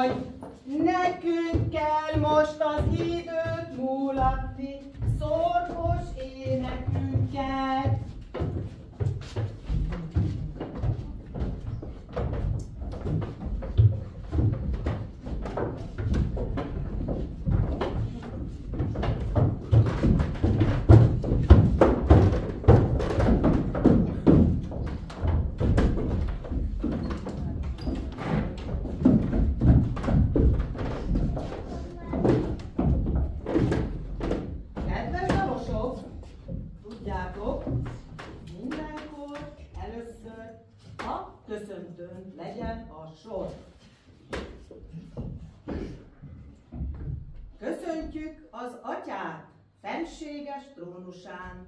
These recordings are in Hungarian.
Jaj, nekünk kell most az időt mulatni, szorgos énekünket. Köszöntőn legyen a sor. Köszöntjük az atyát fenséges trónusán.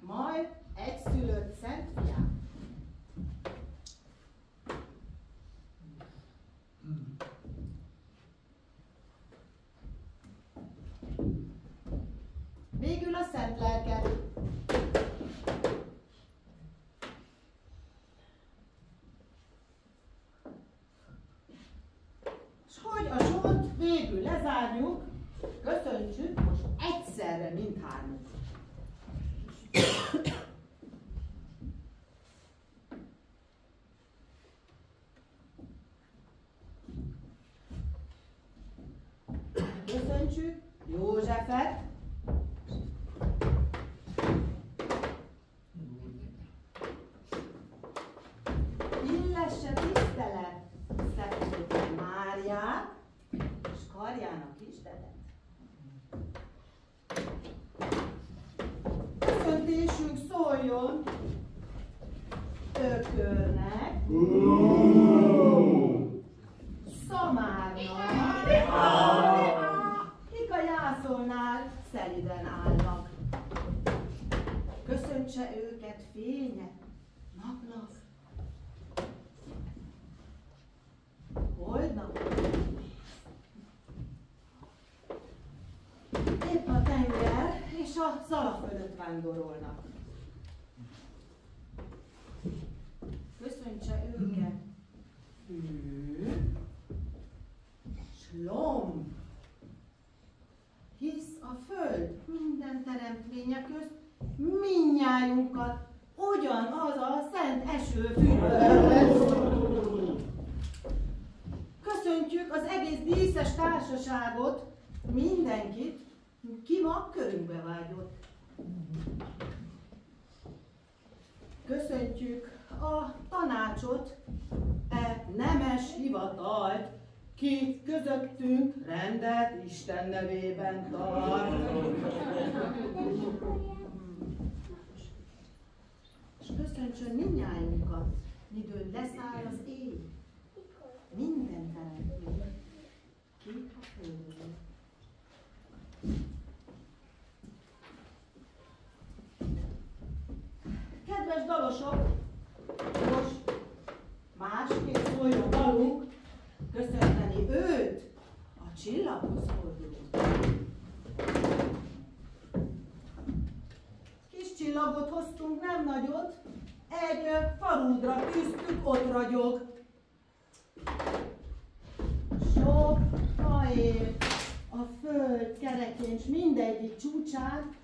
Majd egyszülött szent fiát. Végül a szent lelket. És hogy a sort végül lezárjuk, köszöntsük most egyszerre mindhármat. Köszöntsük Józsefet, illesse tisztelet Szentszéken Máriát, és karjának kisdedet. Köszöntésünk szóljon Ökörnek, Szamárnak, kik a jászolnál szeliden állnak. Köszöntse őket fénye, napnak, holdnak. Épp a tenger és a szala fölött vándorolnak. Köszöntse őket s lomb, hisz a föld minden teremtménye közt mindnyájunkat ugyanaz a szent eső fűröl. Köszöntjük az egész díszes társaságot, mindenkit, ki ma körünkbe vágyott. Köszöntjük a tanácsot, nemes hivatalt, ki közöttünk rendet Isten nevében tart. És köszöntsön mindnyájunkat, midőn leszáll az éj, minden teremtmény, ki a földön. Kedves dalosok, most másképp szóljon valunk, köszönteni őt, a csillaghoz fordulunk. Kis csillagot hoztunk, nem nagyot, egy faludra tűztük, ott ragyog. Sok fa él a föld kerekén, s mindegyik csúcsán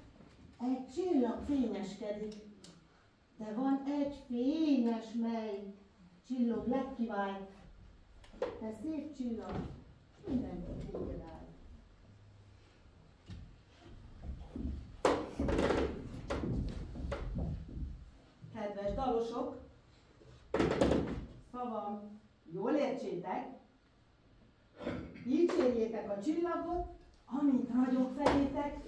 egy csillag fényeskedik. De van egy fényes, mely csillog legkivált. Te szép csillag, mindenki téged áll. Kedves dalosok, szavam, jól értsétek, dicsérjétek a csillagot, amint ragyog felétek.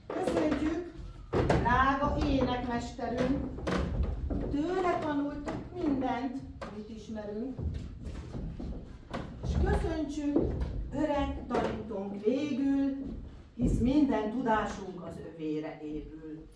Köszöntjük, drága énekmesterünk, tőle tanultuk mindent, amit ismerünk. És köszöntsük, öreg tanítónk végül, hisz minden tudásunk az övére épül.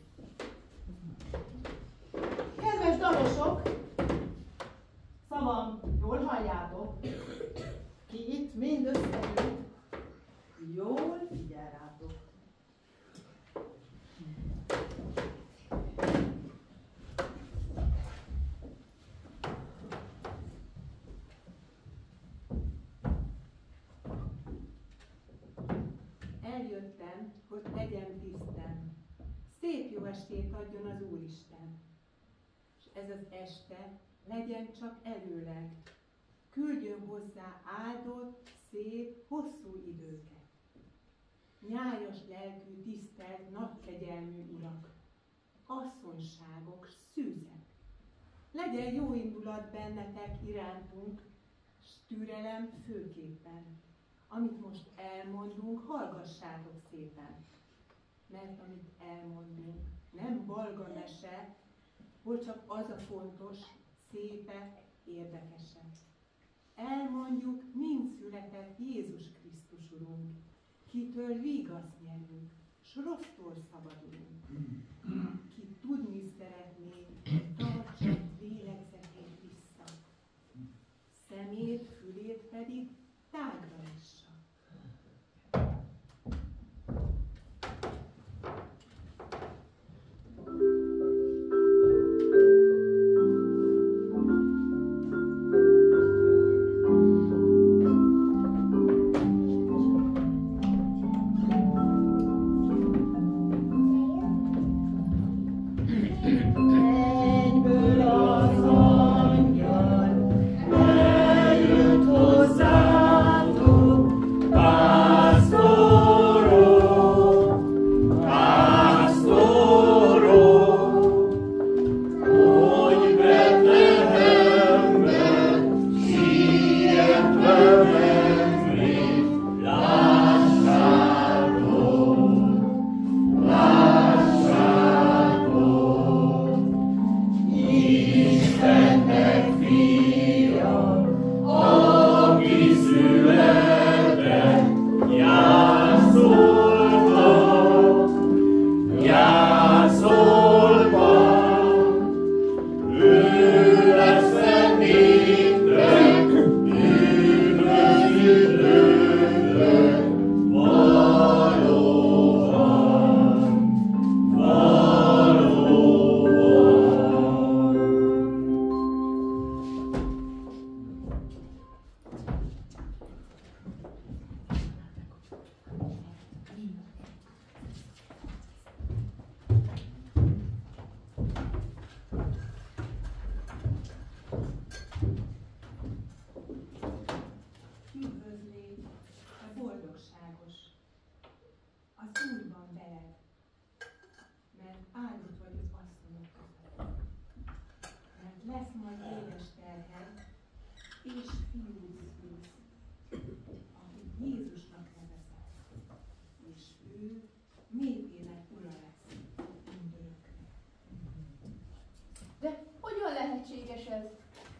Isten, hogy legyen tisztem. Szép jó estét adjon az Úristen. És ez az este legyen csak előleg. Küldjön hozzá áldott, szép, hosszú időket. Nyájas lelkű, tisztelt, nagykegyelmű urak, asszonyságok, szűzek. Legyen jó indulat bennetek irántunk, s türelem főképpen. Amit most elmondunk, hallgassátok szépen. Mert amit elmondunk, nem balga mese, hol csak az a fontos, szépe, érdekese. Elmondjuk, mind született Jézus Krisztus Urunk, kitől vígaszt nyerünk, s rossztól szabadulunk. Ki tudni szeretné, tartsa lélegzetét vissza, szemét, fülét pedig tágra nyissa.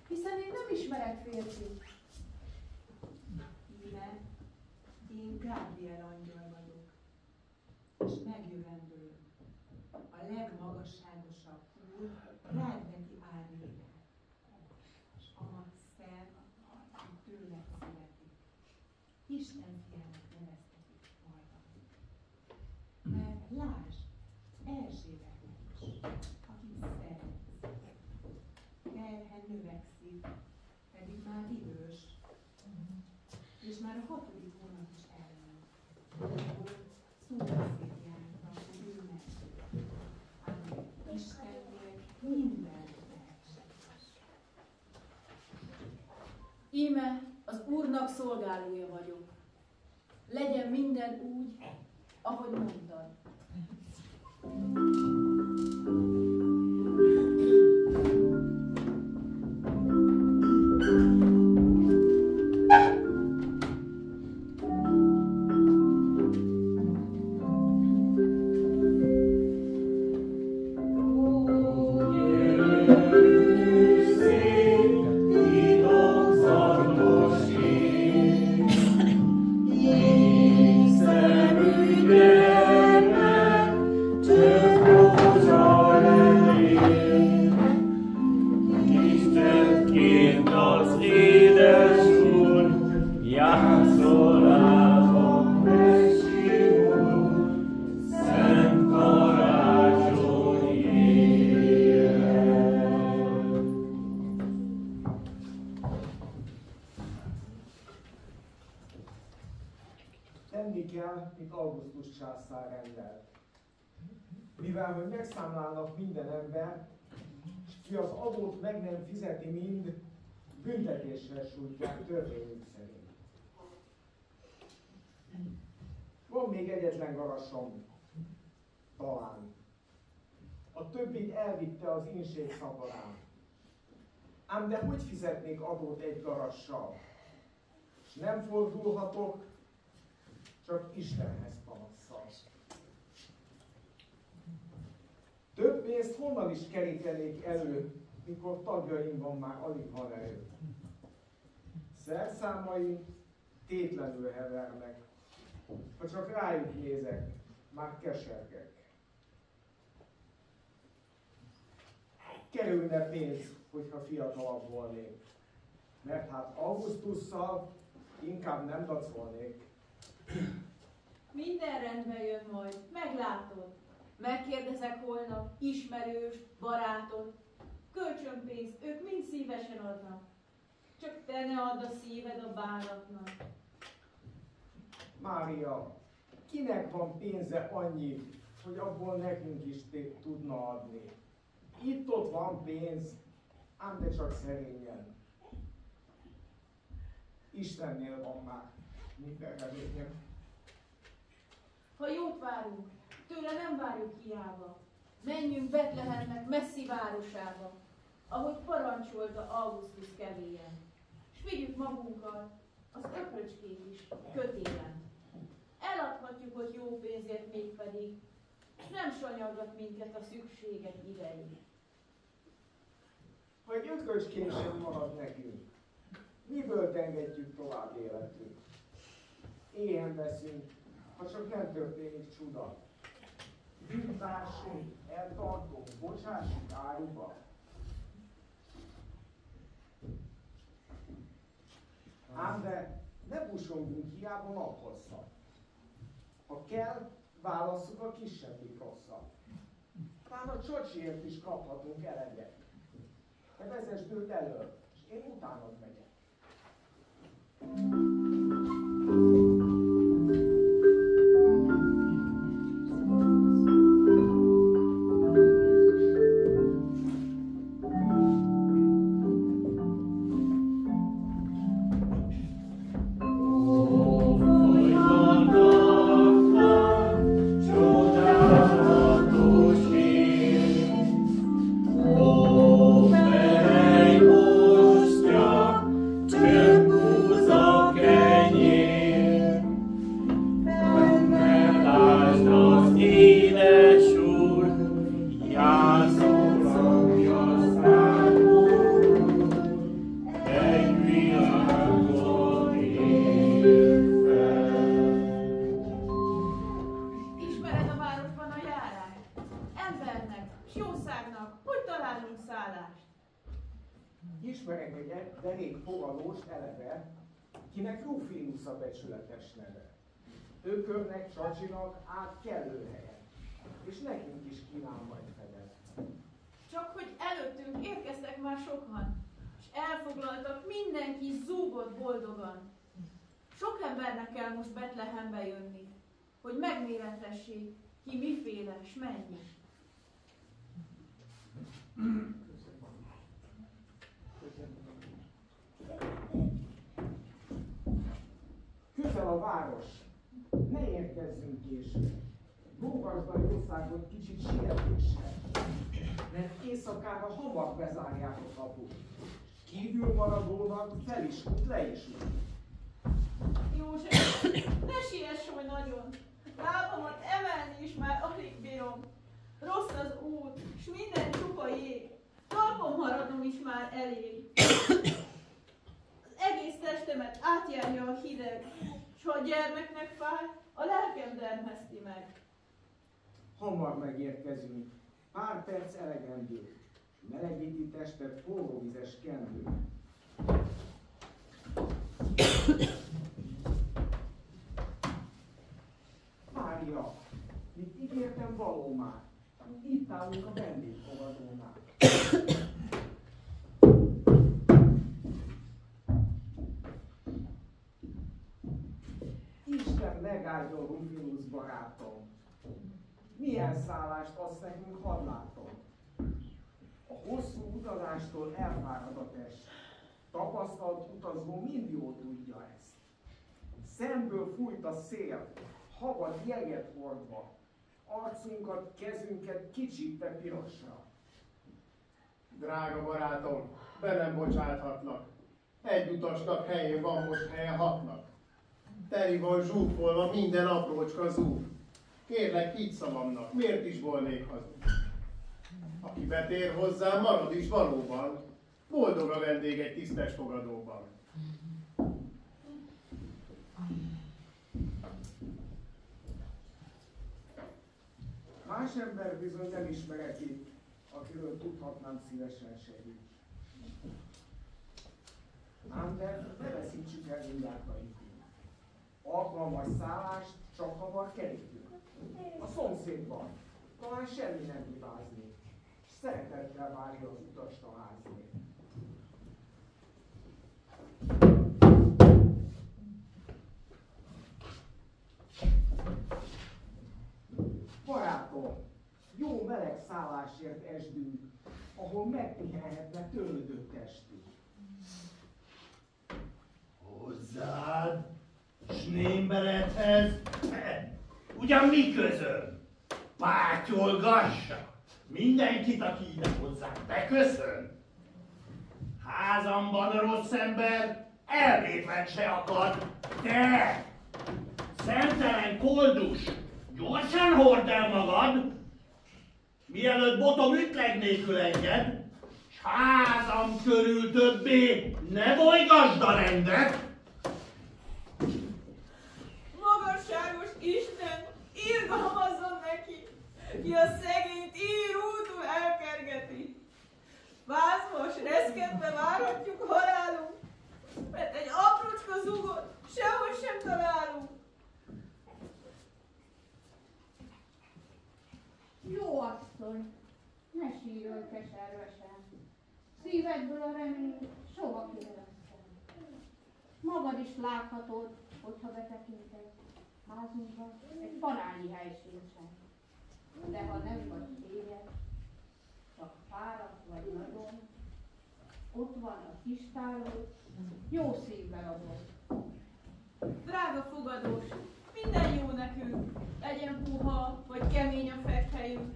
Hiszen én nem ismerek férfit. Íme, én Gábriel angyal vagyok, és megjövendőlök. A legmagasságosabb Úr rád veti árnyékát, és amaz szel, aki tőled születik. Isten fiának neveztetik majd. Mert lásd, Erzsébetnek is, akit szeretsz. Terhe növekszik, pedig már idős, és már a 6. hónap is elment. Szóbeszéd járta, hogy ő meg. Ám Istennél minden lehetséges. Íme az Úrnak szolgálója vagyok. Legyen minden úgy, ahogy mondtad. Oh Augustus császár rendelt. Mivel hogy megszámlálnak minden embert, és ki az adót meg nem fizeti mind, büntetésre sújtják törvényük szerint. Van még egyetlen garasom, talán. A többit elvitte az inség szaporán. Ám de hogy fizetnék adót egy garassal? És nem fordulhatok, csak Istenhez panasszal. Több pénzt honnan is kerítenék elő, mikor tagjaimban már alig van erő. Szerszámaim tétlenül hevernek, ha csak rájuk nézek, már kesergek. Kerülne pénz, hogyha fiatalabb volnék, mert hát Augusztusszal inkább nem dacolnék. Minden rendben jön majd, meglátod. Megkérdezek holnap ismerős, barátot. Kölcsönpénzt ők mind szívesen adnak. Csak te ne add a szíved a bánatnak. Mária, kinek van pénze annyi, hogy abból nekünk is tudna adni? Itt-ott van pénz, ám de csak szerényen. Istennél van már minden reményem. Ha jót várunk, tőle nem várjuk hiába. Menjünk Betlehemnek messzi városába, ahogy parancsolta Augustus kevélyen. S vigyük magunkkal az ökröcskét is kötélen. Eladhatjuk, hogy jó pénzért mégpedig, s nem sanyargat minket a szükségek ideig. Ha egy ökröcskén sem marad nekünk, miből engedjük tovább életünk? Éhen veszünk, ha csak nem történik csuda. Bűntársunk, eltartunk, bocsássuk áruba. Ám de ne busongunk hiába naphosszat. Ha kell, válasszuk a kisebbik rosszat. Talán a csocsiért is kaphatunk eleget. Te vezesd őt elől, és én utánad megyek. Ismerek egy derék fogalóst eleve, kinek Rufinus a becsületes neve. Ökörnek, csacsinak át kellő helyen, és nekünk is kínál majd fedez. Csak hogy előttünk érkeztek már sokan, és elfoglaltak, mindenki zúgott boldogan. Sok embernek kell most Betlehembe jönni, hogy megméretessék, ki miféle, s mennyi. Közel a város, ne érkezzünk később. Bógasd a jószágot kicsit sietéssel, mert éjszakára hamar bezárják a kaput. Kívül maradónak fel is út, le is út. József, ne siess oly nagyon! Lábamat emelni is már alig bírom. Rossz az út, s minden csupa jég. Talpon maradnom is már elég. Az egész testemet átjárja a hideg, s ha a gyermeknek fáj, a lelkem dermeszti meg. Hamar megérkezünk, pár perc elegendő, melegíti testet forróvizes kendő. Mária, mit ígértem való már, itt állunk a vendégfogadónál. Isten megáldjon Rufinus barátom. Milyen szállást adsz nekünk, hadd látom. A hosszú utazástól elfárad a test. Tapasztalt utazó mind jól tudja ezt. Szemből fújt a szél, habad jeget hordva. Arcunkat, kezünket kicsípte pirosra. Drága barátom, be nem bocsáthatlak. Egy utasnak helyén van most helye 6-nak. Teli van zsúfolva minden aprócska zúg. Kérlek, hidd szavamnak, miért is volnék hazug? Aki betér hozzám, marad is valóban. Boldog a vendég egy tisztes fogadóban. Más ember bizony nem ismerek itt, akiről tudhatnám szívesen segít. Ám de ne veszítsük el mindjárt a hitünk. Alkalmas szállást csak hamar kerítünk. A szomszédban talán semmi nem hibázni, és szeretettel várja az utast a házni. Barátom, jó meleg szállásért esdünk, ahol megpihenhetne törődött testünk. Hozzád, Snémberedhez? Ugyan mi közöm? Pátyolgassak! Mindenkit, aki ide hozzánk beköszön. Házamban rossz ember elvétlen se akad, de szemtelen koldus, gyorsan hord el magad, mielőtt botom ütleg nélkül enged, s házam körül többé ne bolygasd a rendet. Magasságos Isten, irgalmazzon neki, ki a szegényt ír útul elkergeti. Vázmos, reszkedve várhatjuk halálunk, mert egy aprócska zugot sehogy sem találunk. Jó asszony, ne sírj keservesen, szívedből a remény soha kiveszem. Magad is láthatod, hogyha betekinted házunkban, egy parányi hely sincsen. De ha nem vagy éhes, csak fáradt vagy nagyon, ott van a kis táló, jó szívvel adom. Drága fogadós, minden jó nekünk, legyen puha vagy kemény a fekhelyünk,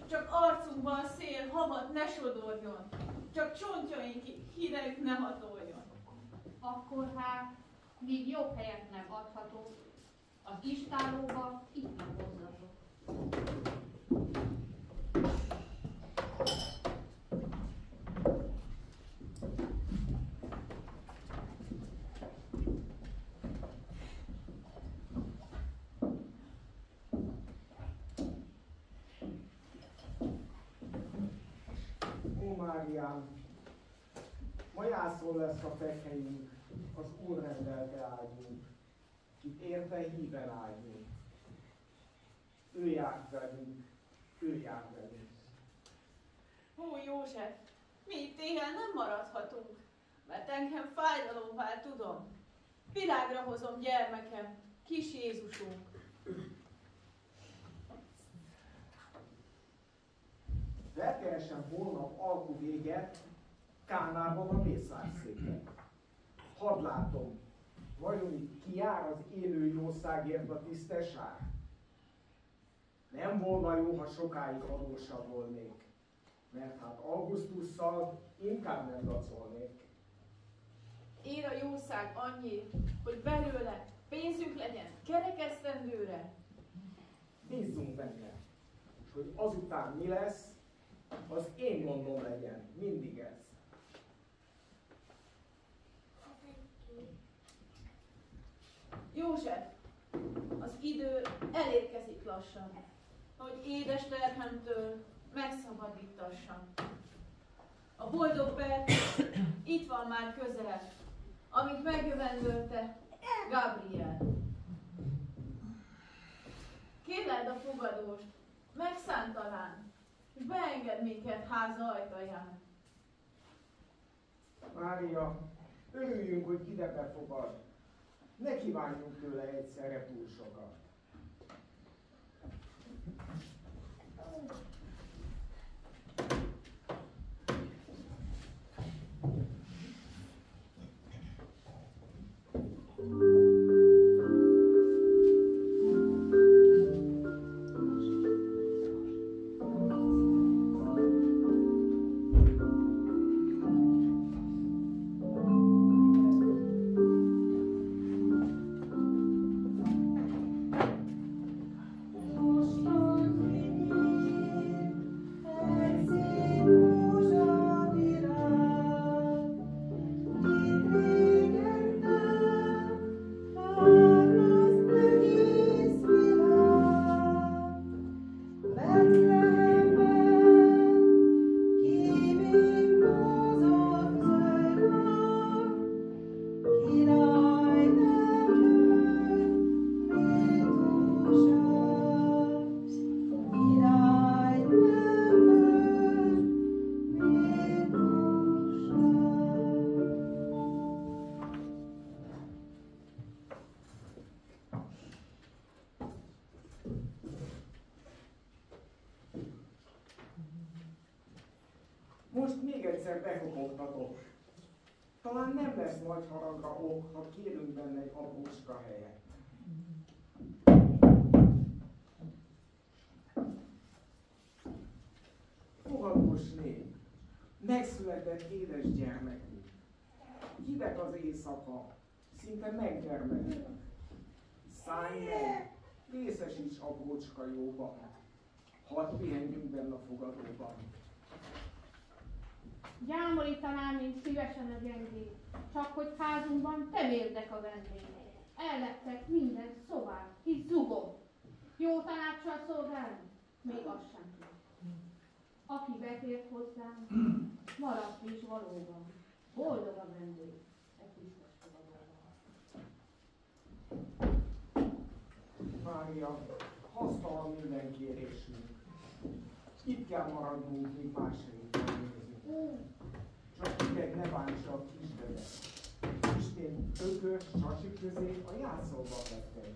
csak arcunkban szél, havat ne sodorjon, csak csontjaink hideg ne hatoljon. Akkor hát, míg jobb helyet nem adhatok, az istálóba itt nem hozzatok. Ó, Máriám, ma jászol lesz a fekhelyünk, az Úr rendelte ágyunk, itt érte híven ágyunk. Ő járt velünk, ő jár velünk. Ó, József, mi itt éjjel nem maradhatunk, mert engem fájdalom vár, tudom. Világra hozom gyermekem, kis Jézusunk. Felkeresen holnap alku véget, Kánában a mészárszéken. Hadd látom, vajon itt ki jár az élő jószágért a tisztes ár? Nem volna jó, ha sokáig adósabb volnék, mert hát Augusztusszal inkább nem dacolnék. Ér a jószág annyi, hogy belőle pénzünk legyen kerekesztendőre. Bízzunk benne, és hogy azután mi lesz, az én gondom legyen, mindig ez. József, az idő elérkezik lassan, hogy édes terhemtől megszabadítassam. A boldog perc itt van már közel, amit megjövendölte Gabriel. Kérled a fogadóst, megszánt talán, és beenged minket háza ajtaján. Mária, örüljünk, hogy ide befogad. Ne kívánjunk tőle egyszerre túl sokat. Most még egyszer bekopogtatok. Talán nem lesz nagy haragra ok, ha kérünk benne egy aprócska helyet. Fogadós né, megszületett édes gyermekünk. Hideg az éjszaka, szinte meggyermekünk. Szállj meg, részesíts aprócska jóban. Hadd pihenjünk benne a fogadóban. Gyámolítanám én szívesen a gyengét, csak hogy házunkban te mérdek a vendég. Ellettek minden szobát, hisz zugom. Jó tanácssal szolgálni, még azt sem tud. Aki betért hozzám, maradt is valóban. Boldog a vendég, egy biztos fogadóban. Mária, hasztalan minden kérésünk. Itt kell maradnunk, míg másrét nézünk. Csak hideg ne bántsa a kisdedet. Istén ökös csacsi közé a játszóba vette.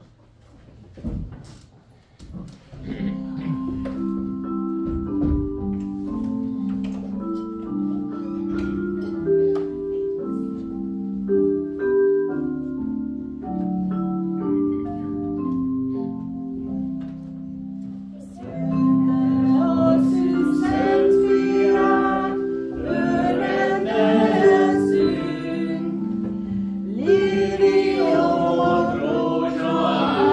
Lili, ó, rózsa,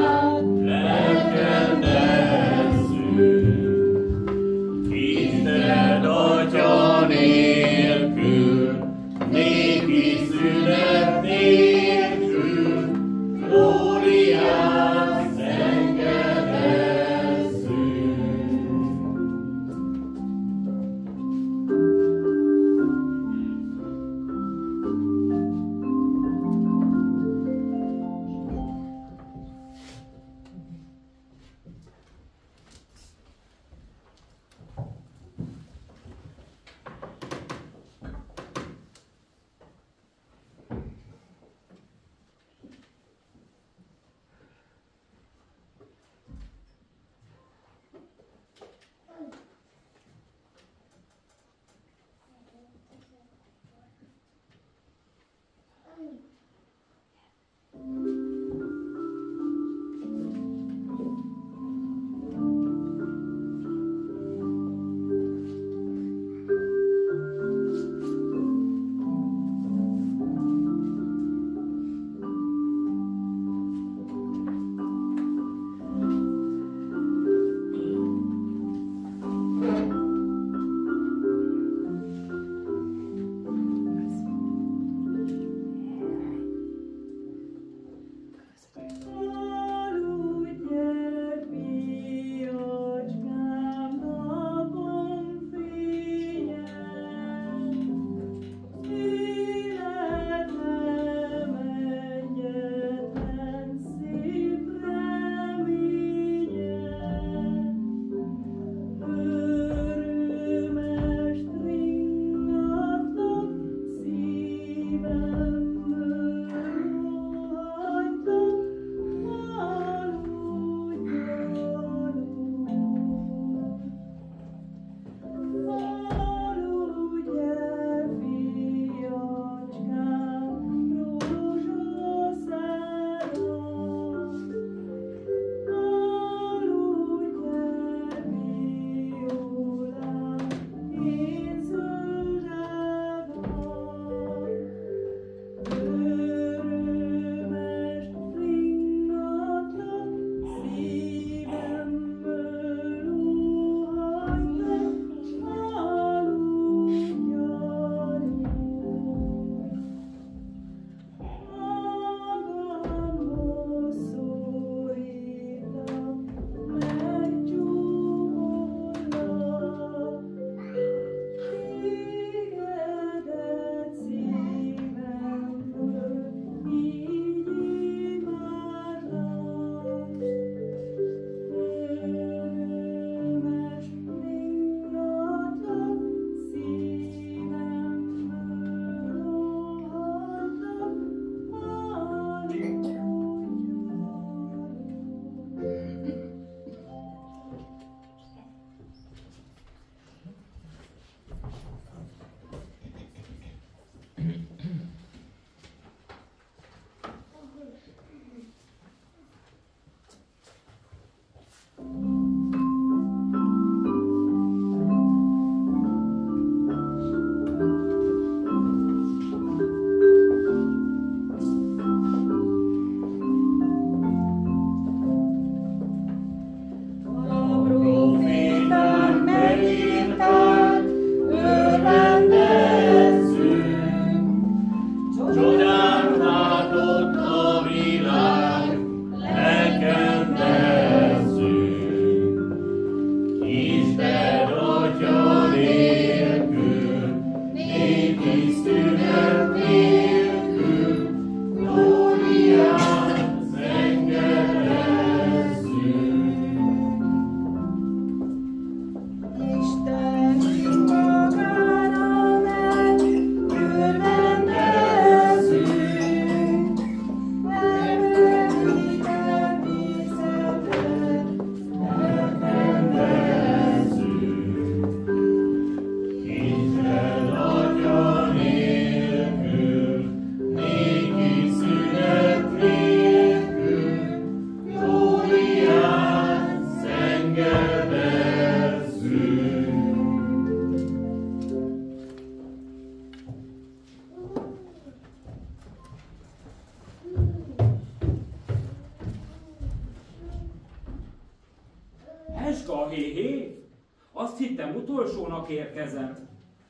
hé-hé, azt hittem utolsónak érkezem,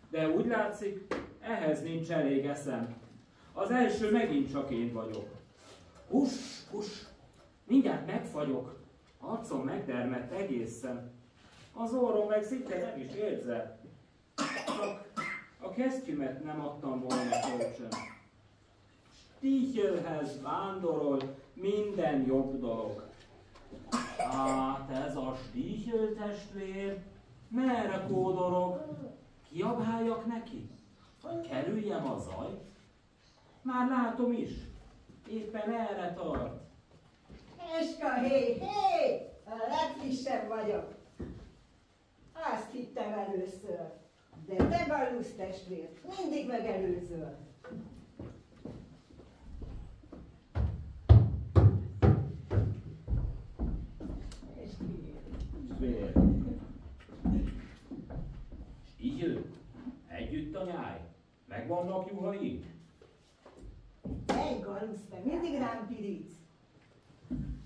de úgy látszik, ehhez nincs elég eszem. Az első megint csak én vagyok. Hus, mindjárt megfagyok, arcom megdermedt egészen. Az orrom meg szinte nem is érzem. Csak a kesztyümet nem adtam volna kölcsön. Stichélhez vándorol minden jobb dolog. Hát ez a Stichel testvér, merre kódorog? Kiabáljak neki? Vagy kerüljem a zajt? Már látom is, éppen erre tart. Eska, hé, a legfrissebb vagyok. Azt hittem először, de te Gallus testvér, mindig megelőzöl. Testvér. Stichel, együtt a nyáj, megvannak juhaink? Hey Gallus, te mindig rám pirítsz.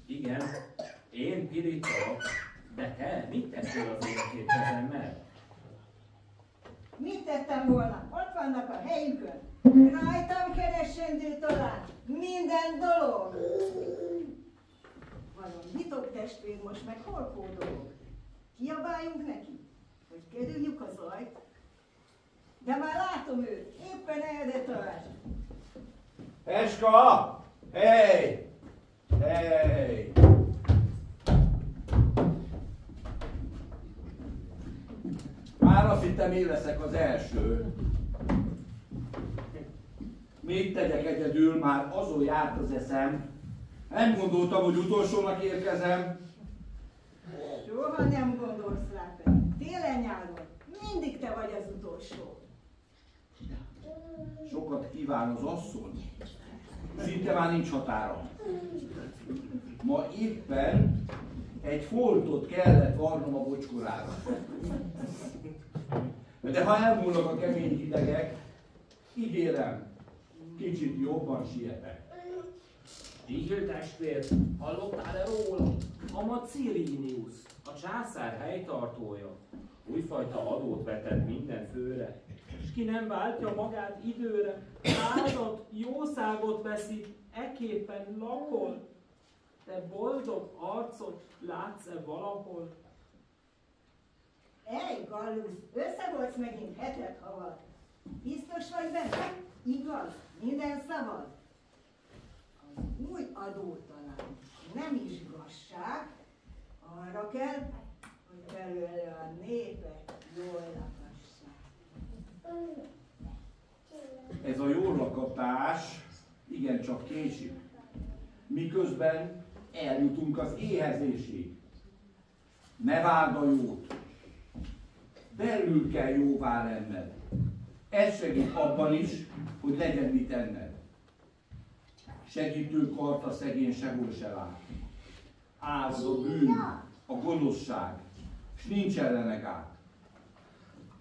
Igen, én pirítok, de te mit tettél az én két kezemmel? Mit tettem volna? Ott vannak a helyükön. Rajtam keresendő talán minden dolog. Vajon Vitok testvér most meg hol kódolog? Kiabáljunk neki? Hogy kerüljük a zajt? De már látom őt, éppen erre tart. Eska! Hey! Hey! Már azt hittem, én leszek az első. Mit tegyek egyedül, már azon járt az eszem. Nem gondoltam, hogy utolsónak érkezem. Soha nem gondolsz rá pedig. Télen-nyáron mindig te vagy az utolsó. Sokat kíván az asszony. Szinte már nincs határa. Ma éppen egy foltot kellett varnom a bocskorára. De ha elmúlnak a kemény hidegek, ígérem, kicsit jobban sietek. Stichel testvér, hallottál-e róla? A Macirinius, a császár helytartója. Újfajta adót vetett minden főre, és ki nem váltja magát időre, áldott, jószágot veszi, eképpen lakol. Te boldog arcot látsz-e valahol? Ej, Gallus, összevolsz megint hetet havad. Biztos vagy benne? Igaz? Minden szavad? Az új adótalan nem is igazság, arra kell, hogy belőle a népek jól lakassák. Ez a jól lakatás igencsak késik, miközben eljutunk az éhezésig. Ne várd a jót, belül kell jóvá lenned. Ez segít abban is, hogy legyen mit enned. Segítő kart a szegény sehol se lát. Állad a bűn, a gonoszság, s nincs ellene gát.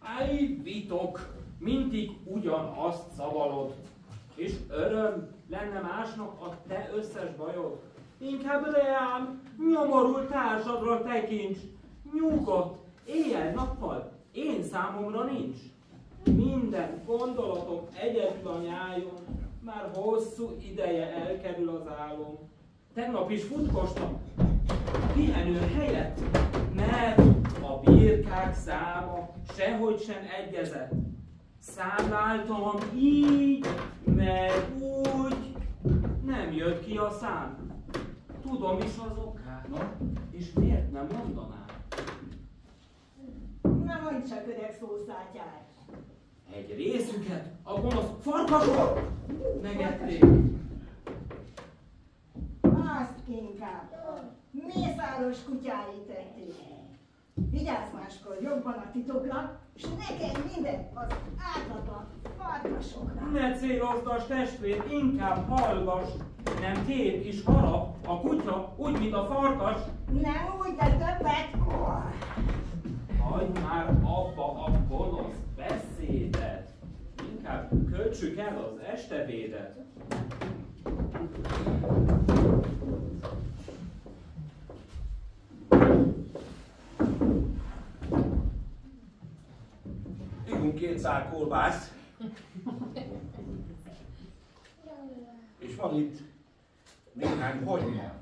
Áj, Vitok, mindig ugyanazt szavalod, és öröm lenne másnak a te összes bajod. Inkább leám, nyomorult társadra tekints, nyugodt, éjjel-nappal, én számomra nincs. Minden gondolatom egyedül a nyájon, már hosszú ideje elkerül az álom. Tegnap is futkostam, pihenő helyett, mert a birkák száma sehogy sem egyezett. Számláltam így, meg úgy, nem jött ki a szám. Tudom is az okát, és miért nem mondanám? Na mondj csak, öreg szószátyár! Egy részüket a gonosz farkasok megették. Azt inkább a mészáros kutyái tették. Vigyázz máskor jobban a titokra, és neked minden az ártatlan farkasokra. Ne célozdas, testvér, inkább hallgass. Nem tép és harap a kutya, úgy, mint a farkas. Nem úgy, de többet. Hagyd már abba a gonosz beszédet. Inkább költsük el az estevédet. szálkolbász. És van itt néhány hagyma.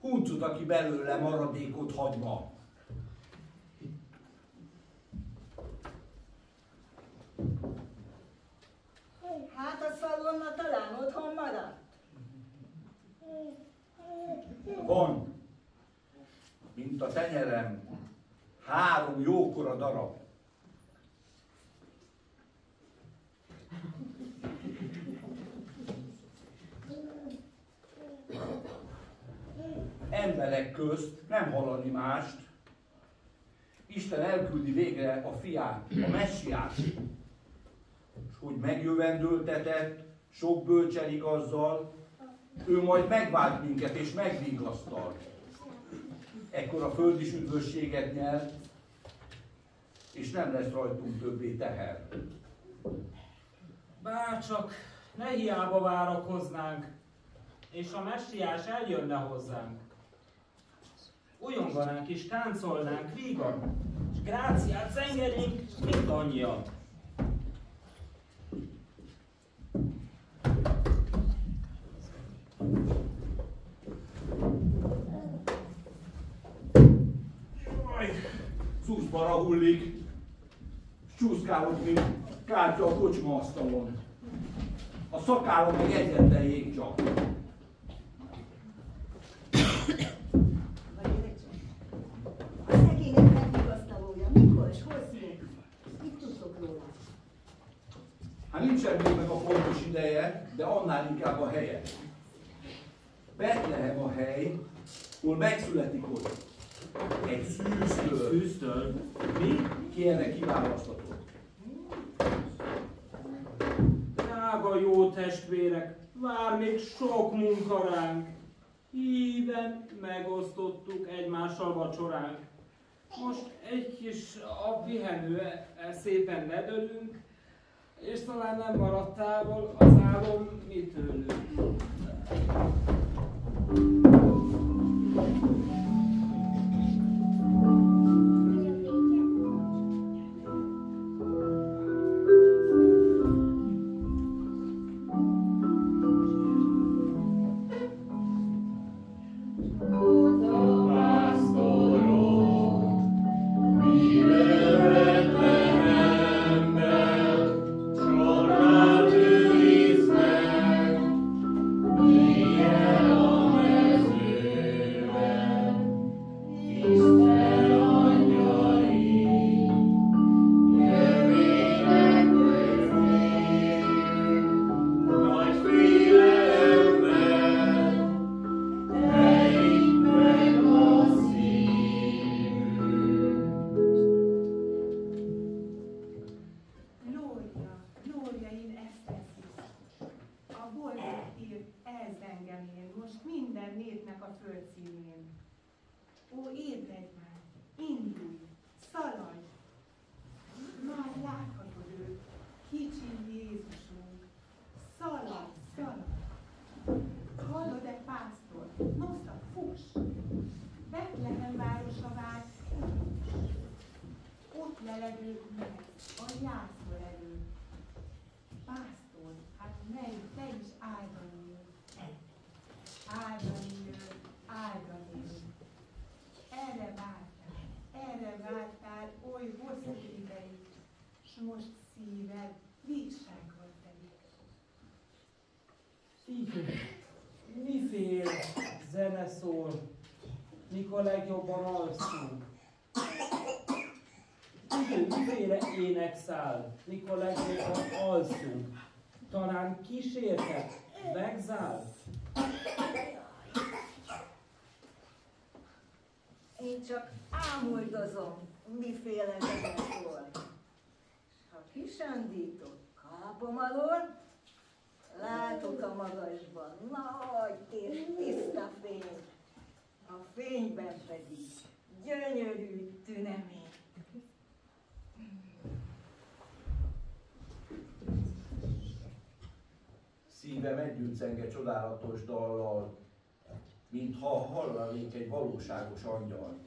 Huncut, aki belőle maradékot hagyma. Hát a szalonna talán otthon maradt? Van, mint a tenyerem, 3 jókora darab. Emberek közt nem hallani mást. Isten elküldi végre a fiát, a messiát, és hogy megjövendőltetett sok bölcsel igazzal, ő majd megvált minket és megvigasztal. Ekkor a föld is üdvösséget nyer, és nem lesz rajtunk többé teher. Bárcsak ne hiába várakoznánk, és a messiás eljönne hozzánk. Újonganánk és táncolnánk vígan, és gráciát zengenénk mindannyian. Szuszbara hullik, csúszkálok, mint kártya a kocsmaasztalon. A szakállam meg egyetlen jég csak. A szegények megvigasztalója mikor és hol születik? Mit tudtok róla? Hát nincsen még meg a pontos ideje, de annál inkább a helye. Betlehem a hely, hol megszületik ott. Egy szűztől. Szűztől? Mi? Ki ennek kiválasztatott? Drága jó testvérek, vár még sok munka ránk. Híven megosztottuk egymással vacsoránk. Most egy kis a pihenő szépen ledölünk, és talán nem maradt távol az álom mi tőlünk. Miféle zene szól, mikor legjobban alszunk? Miféle ének száll, mikor legjobban alszunk? Talán kísértet, vegzál? Én csak ámuldozom, miféle zene szól. Ha kisandítok kalapom alól, látok a magasban nagy és tiszta fény, a fényben pedig gyönyörű tünemény. Szívem együtt zenge csodálatos dallal, mintha hallanék egy valóságos angyal.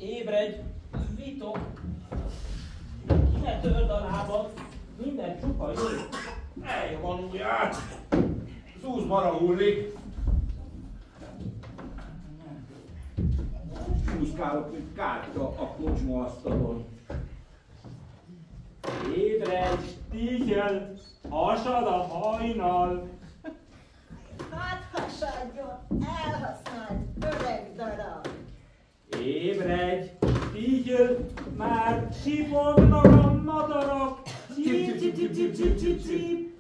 Ébredj, Vito! Ki ne törd a lábad, minden csupa jó. Elvan ujját! Zúzmara hullik! Csúszkálok, mint kártya a kocsma asztalon. Ébredj, Stichel! Hasad a hajnal! Hát hasadjon, elhasznált öreg darab. Ébredj, Stichel! Már sipognak a madarak! Csip, csip, csip, csip, csip, csip, csip!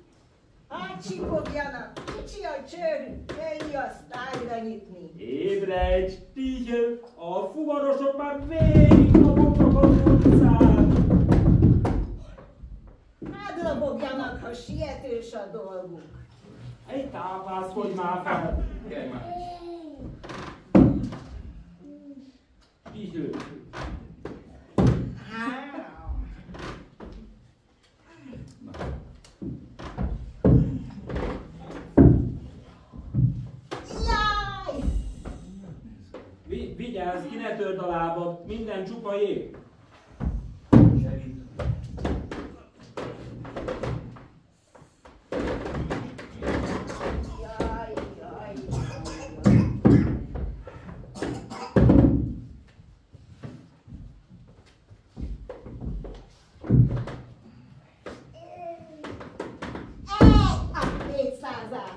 Hát csipogjanak, kicsi a csőr, mennyi azt tájra nyitni. Ébredj, Stichel! A fuvarosok már végig lobognak az utcán! Hát lobogjanak, ha sietős a dolguk. Egy tápászkodj már fel! Gyere már! Stichel! Jaj! Vigyázz, ki ne törd a lábad, minden csupa jég! Segít. Jaj, jaj, a 200-át!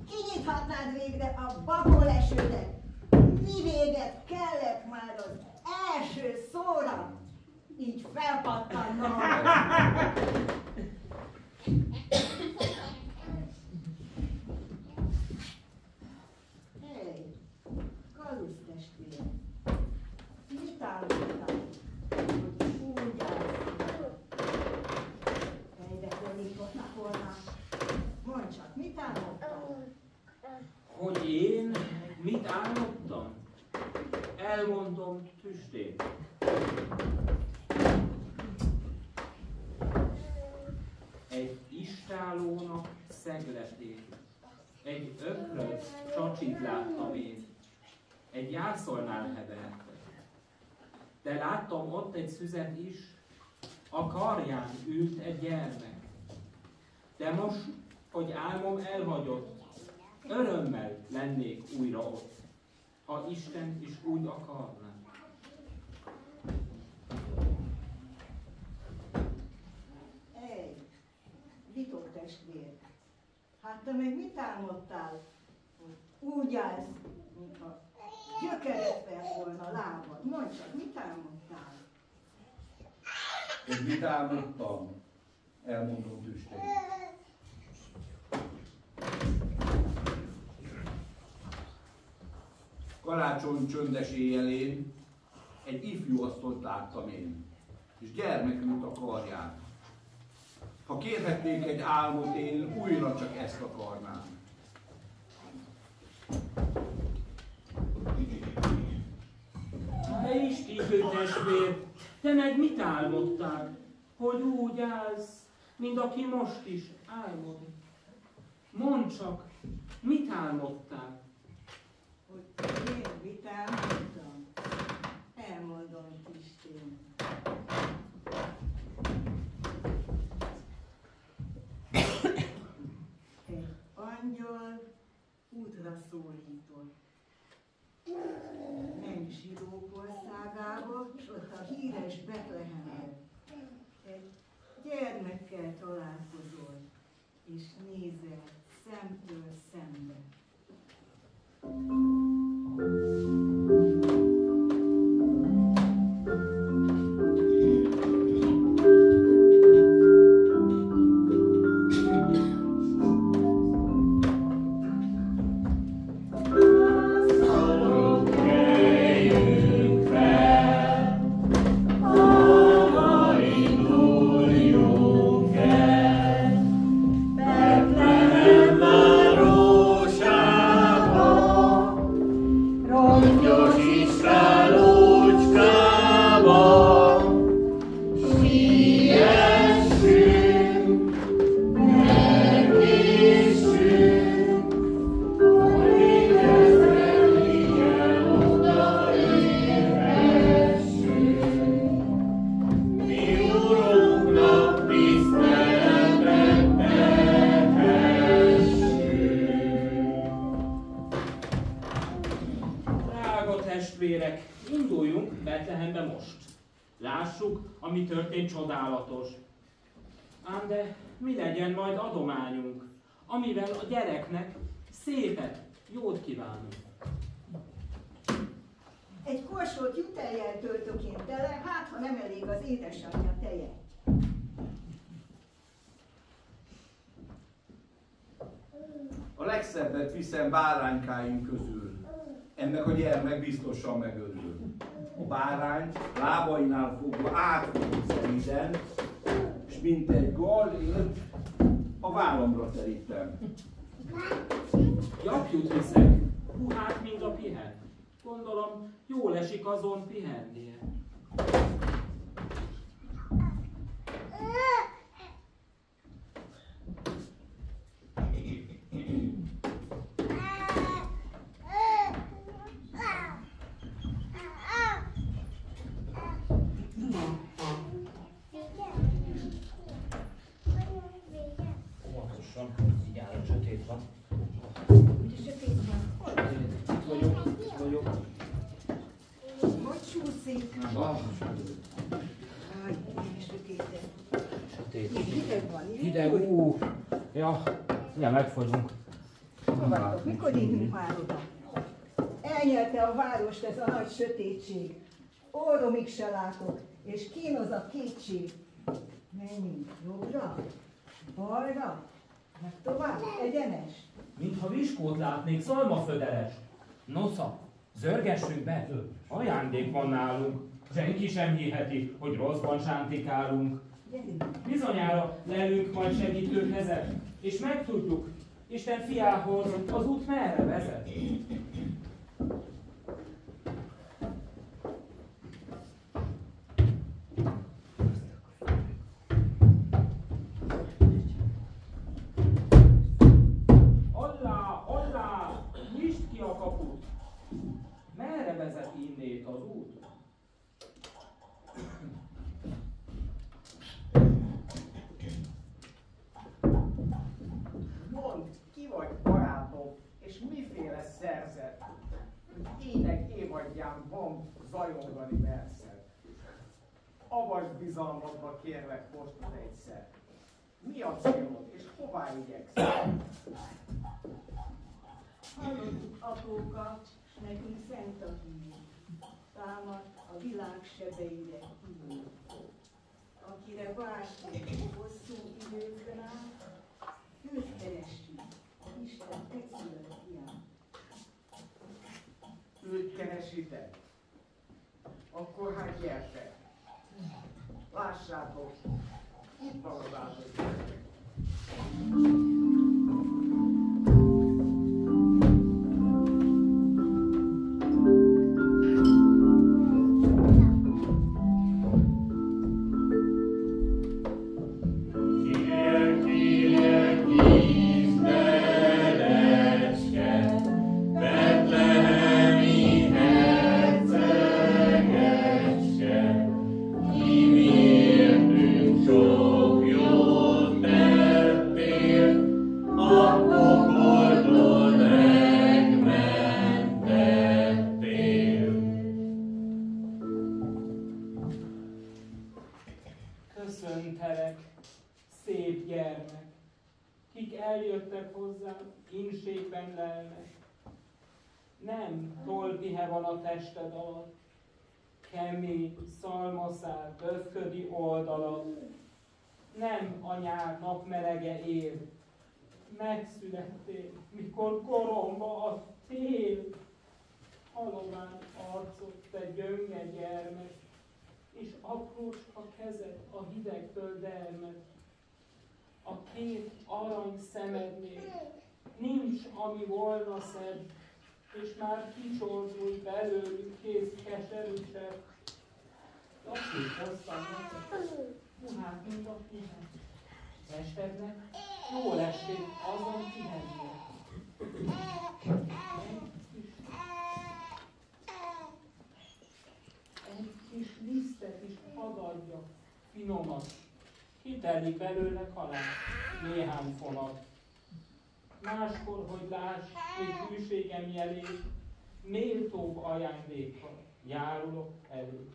Kinyithatnád végre a babolesődet! Mi véget kellett már az első szóra? Így felpattannom! Hey, Galusz testvér! Mit állítál, hogy úgy állsz? Helyre nyitottak volna. Mondd csak, mit álmodtál? Hogy én mit álmodtam? Elmondom tüstén. Egy istálónak szegletét, egy ökröt csacsit láttam én, egy jászolnál hevertek. De láttam ott egy szüzet is, a karján ült egy gyermek. De most, hogy álmom elhagyott, örömmel lennék újra ott, ha Isten is úgy akarná. Hey, Vito testvér, hát te meg mit álmodtál? Úgy állsz, mintha gyökeret vert volna lábad. Mondd csak, mit álmodtál? Hogy mit álmodtam? Elmondom tüstén. Karácsony csöndes éjjelén egy ifjú asszonyt láttam én, és gyermek ült a karján. Ha kérhetnék egy álmot, én újra csak ezt akarnám. Te is, Stichel testvér, te meg mit álmodtál? Hogy úgy állsz, mint aki most is álmodik. Mondd csak, mit álmodtál? Hogy én mit álmodtam? Elmondom, Pistén. Egy angyal útra szólított. Menj zsidók országába, és ott a híres Betlehembe. Egy gyermekkel találkozol, és nézel szemtől szembe. most. Lássuk, ami történt csodálatos. Ám de mi legyen majd adományunk, amivel a gyereknek szépet, jót kívánunk. Egy korsót juteljel töltök én tele, hát ha nem elég az édesanyja teje. A legszebbet viszem báránykáink közül. Ennek a gyermek biztosan megörül. A bárányt lábainál fogva átfogom szeríten, s mint egy gallért a vállamra terítem. Gyapjút viszek, puhát, mint a pihen. Gondolom, jól esik azon pihennie. Óvatosan, így áll, sötét van. Ugye sötét van? Itt vagyok. Hogy csúszik? Aj, sötéten. Sötét. Hideg van, Hideg, ja, ugye megfagyunk. Hol vagytok? Mikor indulunk már oda? Elnyelte a várost ez a nagy sötétség. Orromig se látok, és kínoz a kétség. Menjünk jobbra, balra, meg tovább, egyenes. Mintha viskót látnék, szalmafödeles. Nosza, zörgessünk be, ajándék van nálunk. Senki sem hiheti, hogy rosszban sántikálunk. Gyerünk. Bizonyára lelünk majd segítő kezet, és megtudjuk, Isten fiához az út merre vezet. Hollá, nyisd ki a kaput! Merre vezet innét az út? Mondd, ki vagy barátom, és miféle szerzet, hogy ének évadján van zajongani verszed. Avasd bizalmadba, kérlek most egyszer. Mi a célod, és hová igyekszel? Hallottuk apóka, s nekünk szent a hír. Támad a világ sebeire hír. Akire vártunk hosszú időkön át, őt keressük, Isten egyszülött fiát. Őt keresitek? Akkor hát gyertek. Lássátok, itt van az áldozat. Köszöntelek, szép gyermek, kik eljöttek hozzám, inségben lelnek. Nem tolpihe van a tested alatt, kemény, szalmaszál, pöfködi oldalat. Nem a nyár napmelege ér, megszülettél, mikor koromba a tél. Halován arcot, te gyönge gyermek, és aprócska kezed a hidegtől dermed. A két arany szemednél nincs, ami volna szebb, és már kicsordult belőlük két keserű sebb. Lapjét hoztam neked, puhát, mint a pihen. Testednek jól esik azon pihennie. Egy kis lisztet is hadd adja, finomat. Kitelik belőle kalász, néhány fonat. Máskor, hogy láss, még hűségem jelét, méltóbb ajándékkal járulok elé.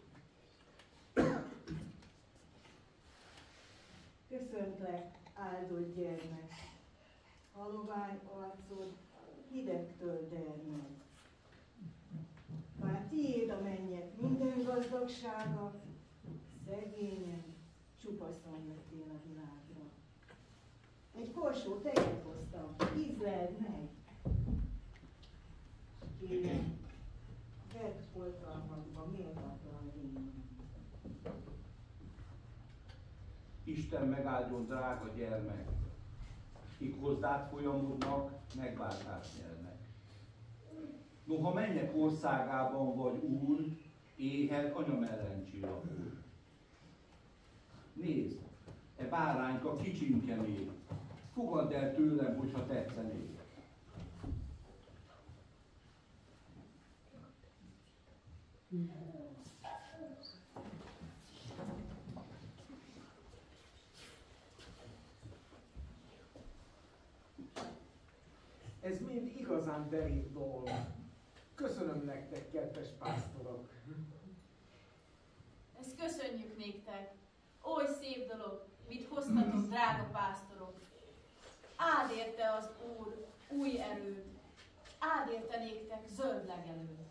Köszöntlek, áldott gyermek, halovány arcod hidegtől dermed. Bár tiéd a mennyek minden gazdagsága, szegényen csupaszon jöttél a világra. Egy korsó tejet hoztam, ízleld meg. Kérem, vedd oltalmakba méltatlan lény. Isten megáldjon, drága gyermek, kik hozzád folyamodnak, megváltást nyernek. Noha mennyek országában vagy úr, éhen anyamellen csillapul. Nézd, e bárányka kicsinke még, fogadd el tőlem, hogyha tetszenék. Ez mind igazán derék dolog. Köszönöm nektek, kedves pásztorok. Ezt köszönjük néktek. Oly szép dolog, mit hoztatok, drága pásztorok. Áld érte az Úr új erőt, áld érte néktek zöld legelőt.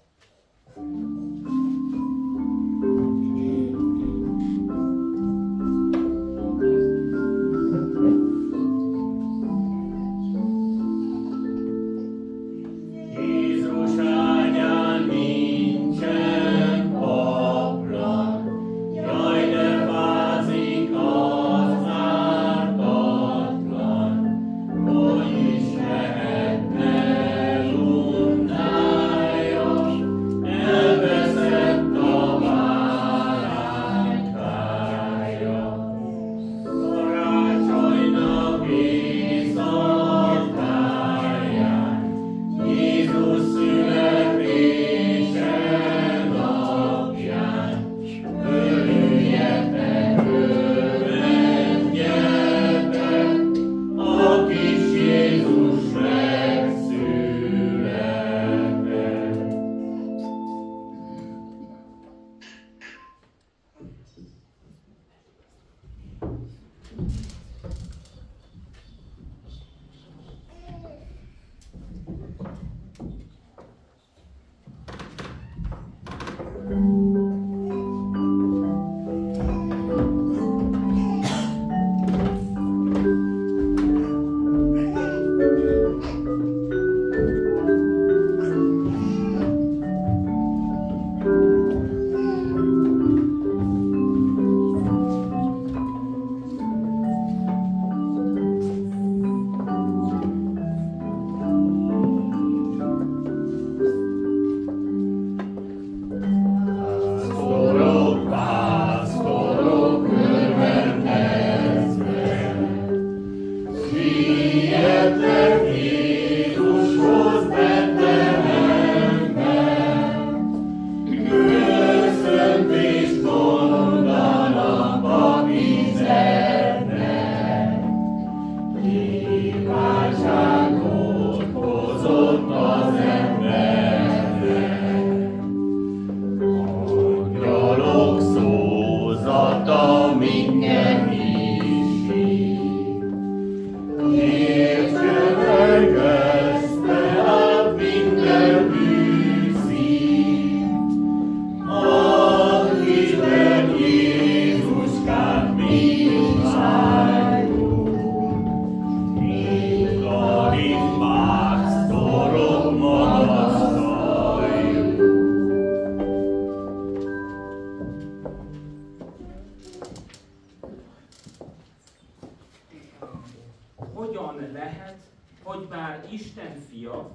Hogyan lehet, hogy bár Isten fia,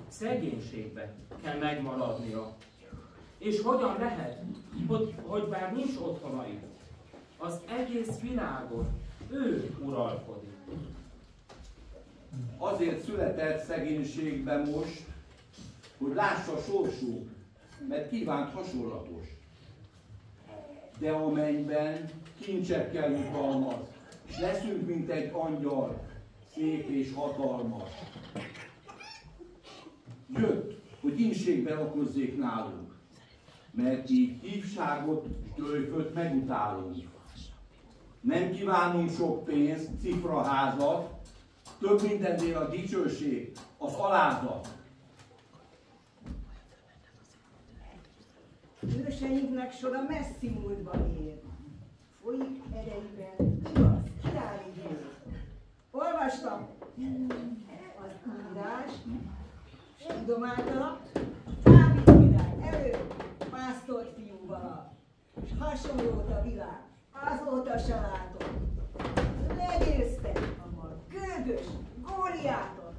szegénységbe kell megmaradnia? És hogyan lehet, hogy bár nincs otthona itt, az egész világon ő uralkodik? Azért született szegénységbe most, hogy lássa sorsunk, mert kívánt hasonlatos. De a mennyben kincsekkel jutalmaz, leszünk, mint egy angyal, szép és hatalmas. Jött, hogy ínségbe lakozzék nálunk, mert így hívságot, gyöjföt megutálunk. Nem kívánunk sok pénzt, cifraházat, több mindennél a dicsőség, az alázat. Őseinknek sora messzi múltban ér. Folyik erejében igaz, királyi hír. Olvastam az írás, s tudom általa, Dávid király elő, pásztor fiú vala, s hasonlót a világ, azóta se látom. Legyőzte a gőgös Góliátot.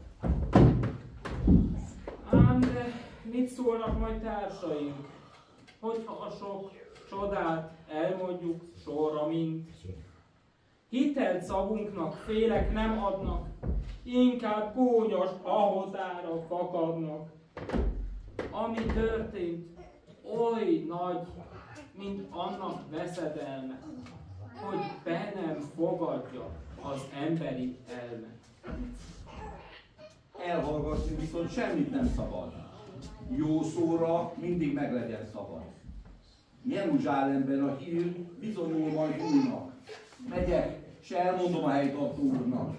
Ám de mit szólnak majd társaink, hogyha a sok csodát elmondjuk sorra mint? Hitelt szavunknak félek nem adnak, inkább gúnyos ahotára fakadnak. Ami történt, oly nagy, mint annak veszedelme, hogy be nem fogadja az emberi elme. Elhallgatni viszont semmit nem szabad. Jó szóra mindig meglegyen szabad. Jeruzsálemben a hír bizonyul majd újnak. Megyek, s elmondom a helytartó úrnak.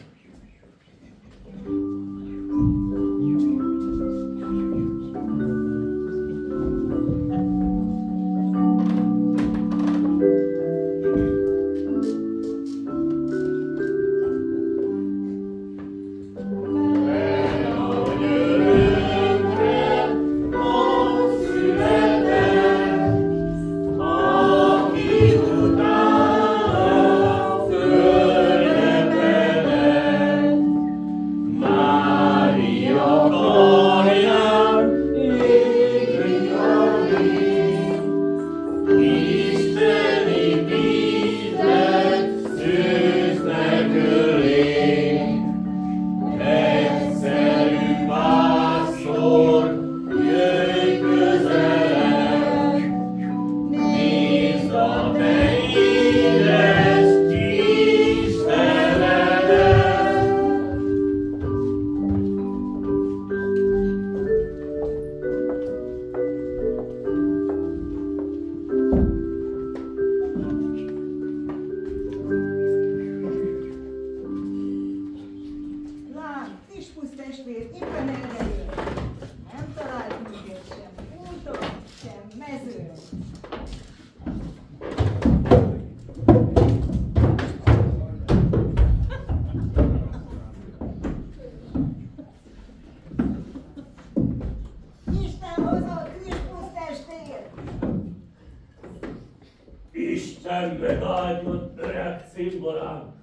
Isten megáldjon öreg cimborám,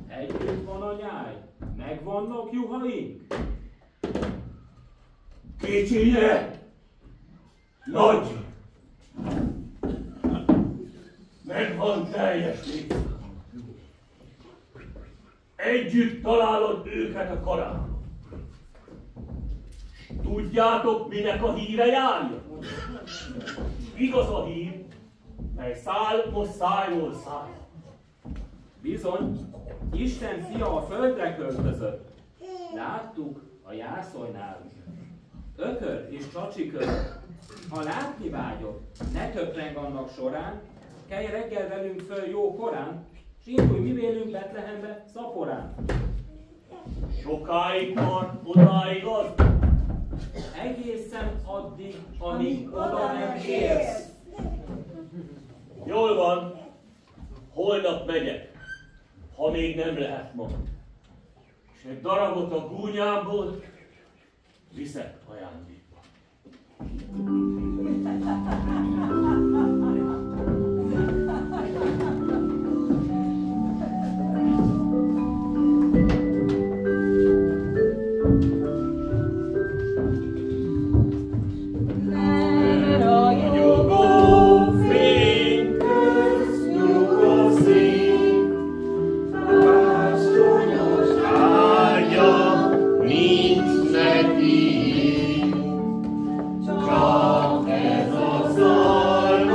Együtt van a nyáj, megvannak juhaink? Kicsinye, nagy, megvan teljes létszám. Együtt találod őket a karában. Tudjátok, minek a híre járja? Igaz a hír, mely száll most szájról száll. Bizony, Isten fia a földre költözött. Láttuk a jászolynál. Ökör és csacsikör. Ha látni vágyok, ne töpreng annak során, kelj reggel velünk föl jó korán, s indulj mi vélünk Betlehembe szaporán. Sokáig tart odáig az? Egészen addig, amíg oda nem érsz. Jól van, holnap megyek, ha még nem lehet ma. És egy darabot a gúnyámból viszek ajándékba. Csak ez a szar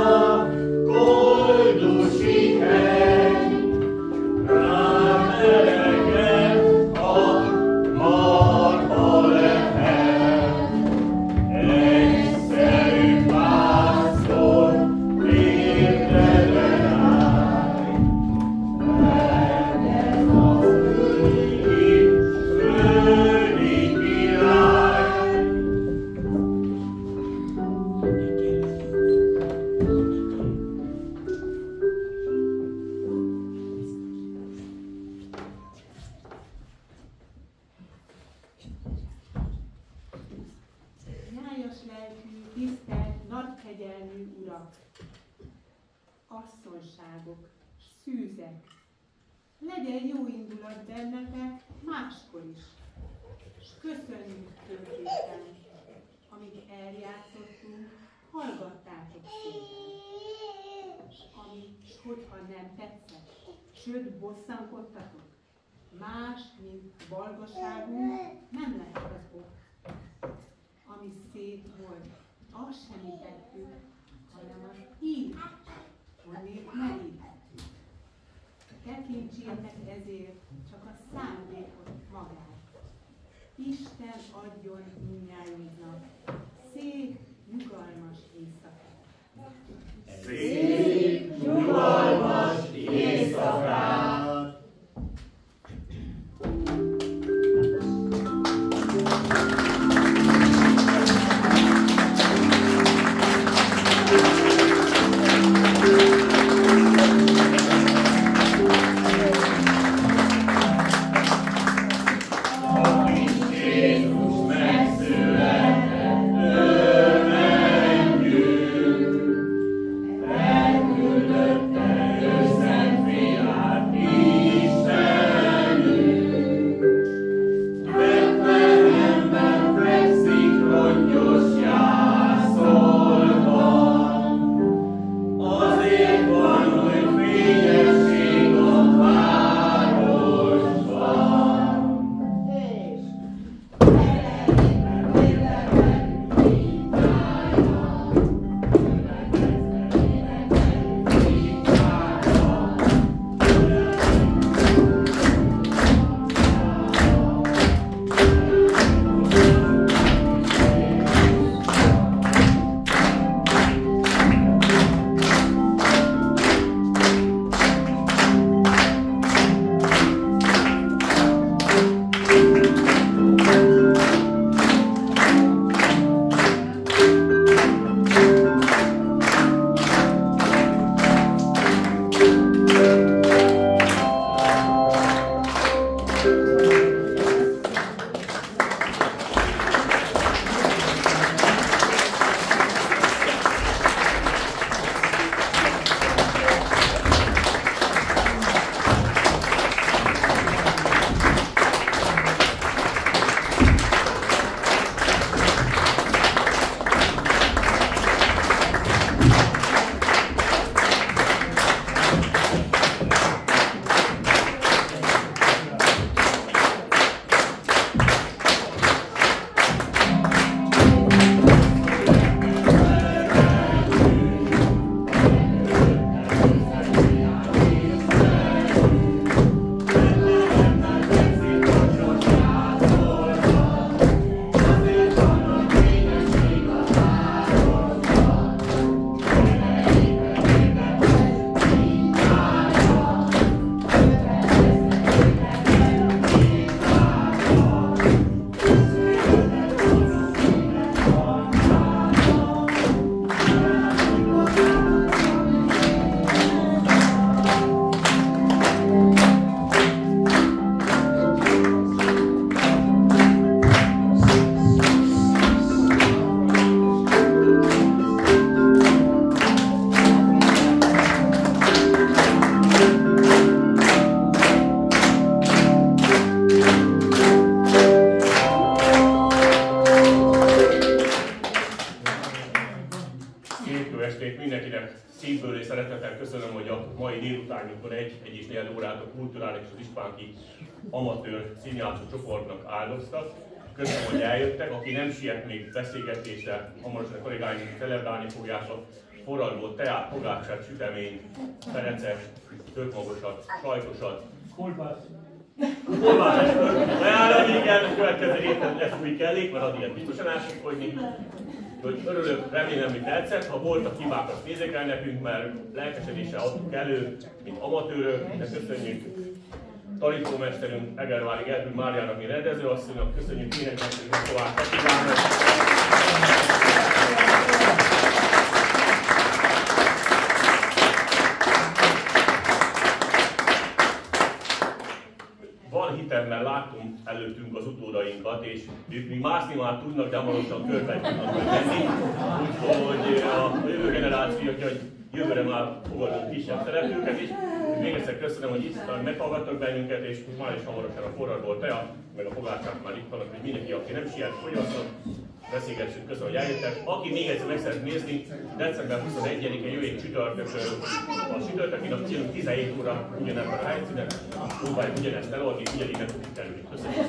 urak, asszonyságok, szűzek, legyen jó indulat bennetek máskor is. És köszönjük tőkéten, amíg eljátszottunk, hallgattátok szépen. És hogyha nem tetszett, sőt bosszankodtatok, más, mint valgaságunk nem lehet az ok. Ami szép volt, azt sem itettük, hanem az így, honnét merítettük. Tekintsétek ezért csak a szándékot magát. Isten adjon mindnyájunknak szép, nyugalmas éjszakát. Szép, nyugalmas éjszakát! Szívből és szeretettel köszönöm, hogy a mai délutánunkon egy és néhány órát a kulturális és az ispánki amatőr színjátszó csoportnak áldoztak. Köszönöm, hogy eljöttek. Aki nem siet még beszélgetésre, hamarosan a kollégáink celebrálni fogják a forradó teát, pogácsát, süteményt, ferecet, tökmagosat, sajtosat. Kolbász, ajánlani kell, a következő héten lesz új kellék, mert addig biztosan el fog fogyni. Hogy örülök, remélem, hogy tetszett. Ha voltak hibák, azt nézzék el nekünk, mert lelkesedéssel adtuk elő, mint amatőrök, de köszönjük tanítómesterünk Egervári Gertrud Máriának, mint rendezőasszonynak, köszönjük énekmesterünk Kovács Attilának. van hitem, mert láttunk előttünk az utódainkat, és ők még mászni már tudnak, de hamarosan körbe tudnak menni. Úgyhogy a jövő generáció, hogy jövőre már fogadunk kisebb szereplőket is. Még egyszer köszönöm, hogy itt meghallgattak bennünket, és már is hamarosan a forradból tea, meg a fogácsák már itt vannak, hogy mindenki, aki nem siet, fogyasszon, beszélgessünk, köszönöm, hogy eljöttek. Aki még egyszer meg szeret nézni, december 21-én jövő csütörtökön, a csütörtöki nap 17 óra ugyanebben a helyszínen, próbáljuk ugyanezt elolni, ugyanígy meg tudjuk kerülni. Köszönöm.